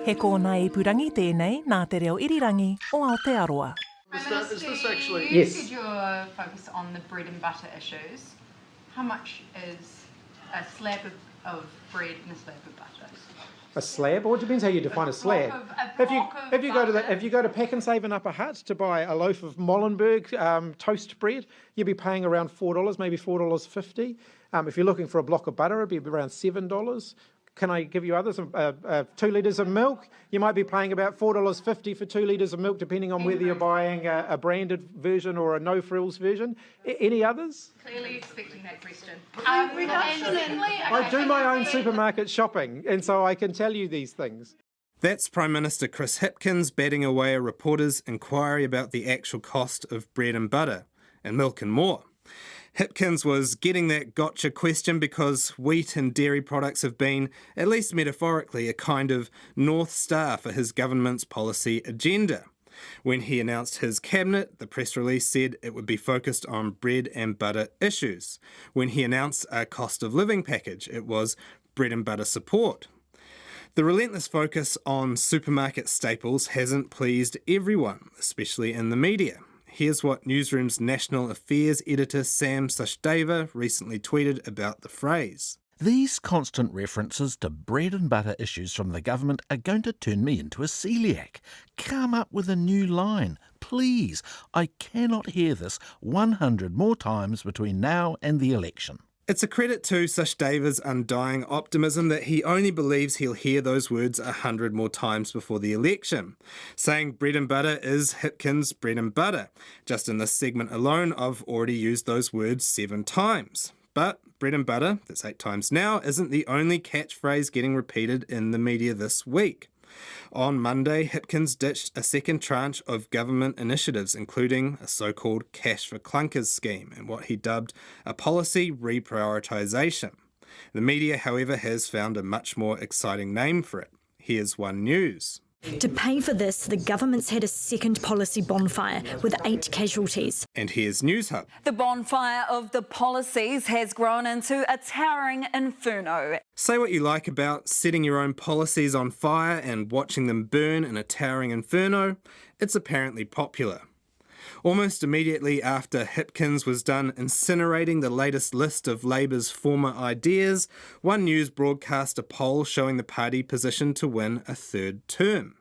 He kōna I purangi tēnei nā te reo irirangi o Aotearoa. Is this actually... You Yes. said you're focused on the bread and butter issues. How much is a slab of bread and a slab of butter? A slab? Well, it depends how you define a slab. If you go to Pack and Save in Upper Hutt to buy a loaf of Molenberg toast bread, you'd be paying around $4, maybe $4.50. If you're looking for a block of butter, it'd be around $7. Can I give you others? 2 litres of milk, you might be paying about $4.50 for 2 litres of milk, depending on whether you're buying a branded version or a no-frills version. Any others? Clearly expecting that question. I do my own supermarket shopping, and so I can tell you these things. That's Prime Minister Chris Hipkins batting away a reporter's inquiry about the actual cost of bread and butter, and milk and more. Hipkins was getting that gotcha question because wheat and dairy products have been, at least metaphorically, a kind of North Star for his government's policy agenda. When he announced his cabinet, the press release said it would be focused on bread and butter issues. When he announced a cost of living package, it was bread and butter support. The relentless focus on supermarket staples hasn't pleased everyone, especially in the media. Here's what Newsroom's National Affairs editor Sam Sachdeva recently tweeted about the phrase. These constant references to bread and butter issues from the government are going to turn me into a celiac. Come up with a new line, please. I cannot hear this 100 more times between now and the election. It's a credit to Sachdeva's undying optimism that he only believes he'll hear those words 100 more times before the election. Saying bread and butter is Hipkins' bread and butter. Just in this segment alone, I've already used those words 7 times. But bread and butter, that's 8 times now, isn't the only catchphrase getting repeated in the media this week. On Monday, Hipkins ditched a second tranche of government initiatives, including a so-called cash for clunkers scheme and what he dubbed a policy reprioritisation. The media, however, has found a much more exciting name for it. Here's One News. To pay for this, the government's had a second policy bonfire with 8 casualties. And here's News Hub. The bonfire of the policies has grown into a towering inferno. Say what you like about setting your own policies on fire and watching them burn in a towering inferno, it's apparently popular. Almost immediately after Hipkins was done incinerating the latest list of Labour's former ideas, One News broadcast a poll showing the party positioned to win a 3rd term.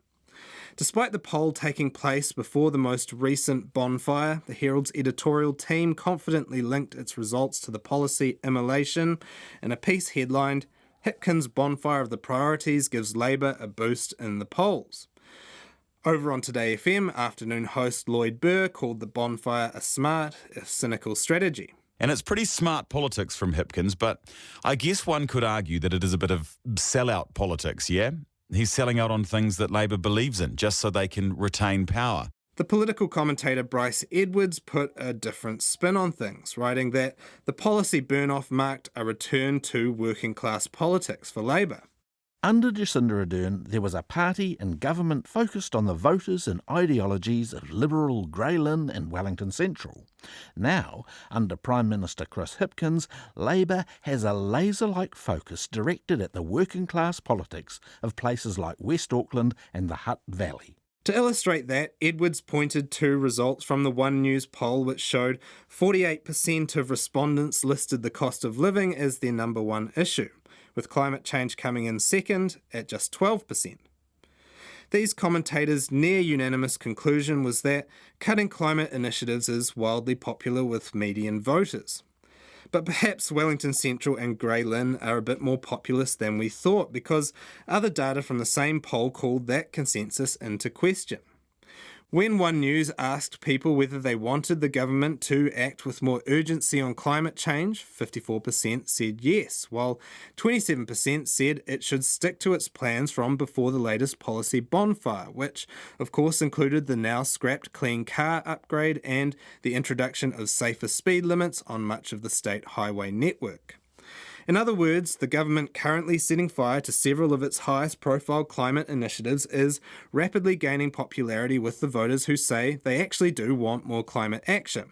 Despite the poll taking place before the most recent bonfire, the Herald's editorial team confidently linked its results to the policy immolation in a piece headlined, "Hipkins' Bonfire of the Priorities gives Labour a boost in the polls." Over on Today FM, afternoon host Lloyd Burr called the bonfire a smart, if cynical strategy. And it's pretty smart politics from Hipkins, but I guess one could argue that it is a bit of sellout politics, yeah? He's selling out on things that Labour believes in, just so they can retain power. The political commentator Bryce Edwards put a different spin on things, writing that the policy burn-off marked a return to working-class politics for Labour. Under Jacinda Ardern, there was a party and government focused on the voters and ideologies of Liberal Grey Lynn and Wellington Central. Now, under Prime Minister Chris Hipkins, Labour has a laser-like focus directed at the working-class politics of places like West Auckland and the Hutt Valley. To illustrate that, Edwards pointed to results from the One News poll which showed 48% of respondents listed the cost of living as their number one issue, with climate change coming in second at just 12%. These commentators' near-unanimous conclusion was that cutting climate initiatives is wildly popular with median voters. But perhaps Wellington Central and Grey Lynn are a bit more populous than we thought, because other data from the same poll called that consensus into question. When One News asked people whether they wanted the government to act with more urgency on climate change, 54% said yes, while 27% said it should stick to its plans from before the latest policy bonfire, which of course included the now scrapped clean car upgrade and the introduction of safer speed limits on much of the state highway network. In other words, the government currently setting fire to several of its highest profile climate initiatives is rapidly gaining popularity with the voters who say they actually do want more climate action.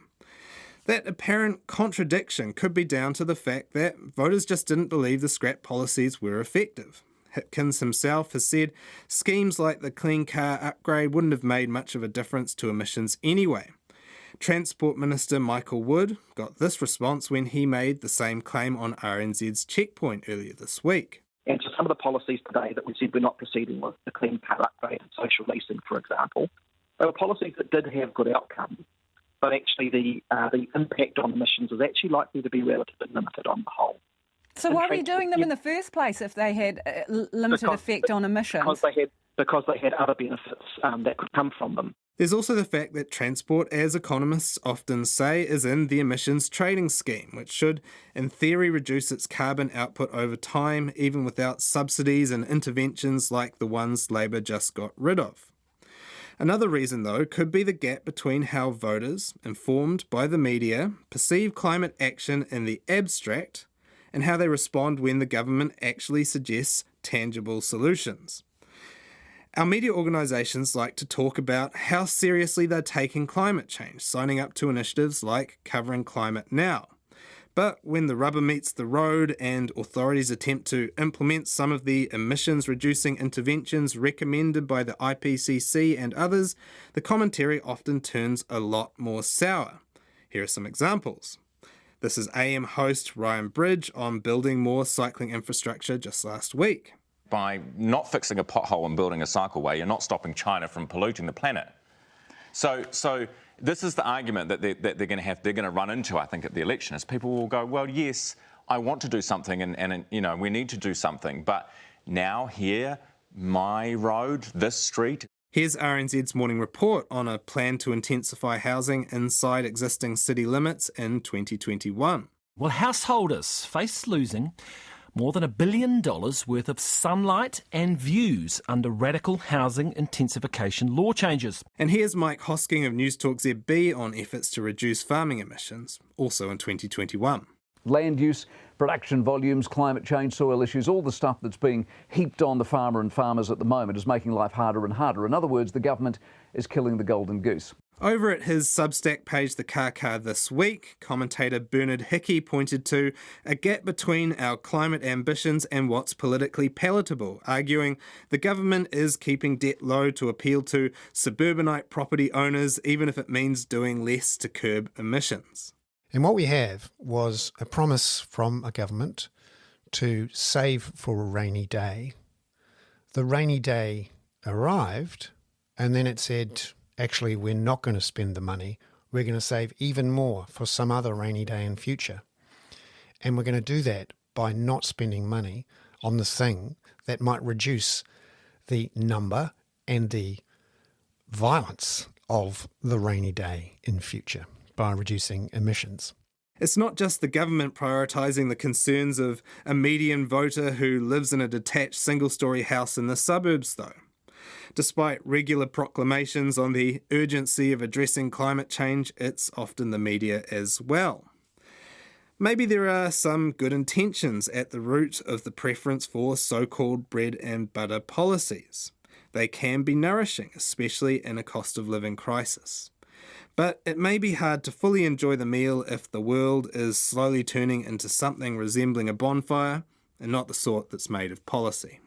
That apparent contradiction could be down to the fact that voters just didn't believe the scrap policies were effective. Hipkins himself has said schemes like the Clean Car upgrade wouldn't have made much of a difference to emissions anyway. Transport Minister Michael Wood got this response when he made the same claim on RNZ's checkpoint earlier this week. And so some of the policies today that we said we're not proceeding with, the Clean Car upgrade and social leasing, for example, they were policies that did have good outcomes, but actually the impact on emissions is actually likely to be relatively limited on the whole. So why were you doing them in the first place if they had limited effect on emissions? Because they had other benefits that could come from them. There's also the fact that transport, as economists often say, is in the emissions trading scheme, which should, in theory, reduce its carbon output over time, even without subsidies and interventions like the ones Labour just got rid of. Another reason, though, could be the gap between how voters, informed by the media, perceive climate action in the abstract and how they respond when the government actually suggests tangible solutions. Our media organisations like to talk about how seriously they're taking climate change, signing up to initiatives like Covering Climate Now. But when the rubber meets the road and authorities attempt to implement some of the emissions-reducing interventions recommended by the IPCC and others, the commentary often turns a lot more sour. Here are some examples. This is AM host Ryan Bridge on building more cycling infrastructure just last week. By not fixing a pothole and building a cycleway, you're not stopping China from polluting the planet. So this is the argument that they're going to run into, I think, at the election, is people will go, well, yes, I want to do something, and you know, we need to do something, but now here, my road, this street. Here's RNZ's morning report on a plan to intensify housing inside existing city limits in 2021. Well, householders face losing more than $1 billion worth of sunlight and views under radical housing intensification law changes. And here's Mike Hosking of News Talk ZB on efforts to reduce farming emissions, also in 2021. Land use, production volumes, climate change, soil issues, all the stuff that's being heaped on the farmer and farmers at the moment is making life harder and harder. In other words, the government is killing the golden goose. Over at his Substack page, The Car this week, commentator Bernard Hickey pointed to a gap between our climate ambitions and what's politically palatable, arguing the government is keeping debt low to appeal to suburbanite property owners, even if it means doing less to curb emissions. And what we have was a promise from a government to save for a rainy day. The rainy day arrived, and then it said, actually, we're not going to spend the money. We're going to save even more for some other rainy day in future. And we're going to do that by not spending money on the thing that might reduce the number and the violence of the rainy day in future by reducing emissions. It's not just the government prioritising the concerns of a median voter who lives in a detached single-storey house in the suburbs, though. Despite regular proclamations on the urgency of addressing climate change, it's often the media as well. Maybe there are some good intentions at the root of the preference for so-called bread and butter policies. They can be nourishing, especially in a cost of living crisis. But it may be hard to fully enjoy the meal if the world is slowly turning into something resembling a bonfire and not the sort that's made of policy.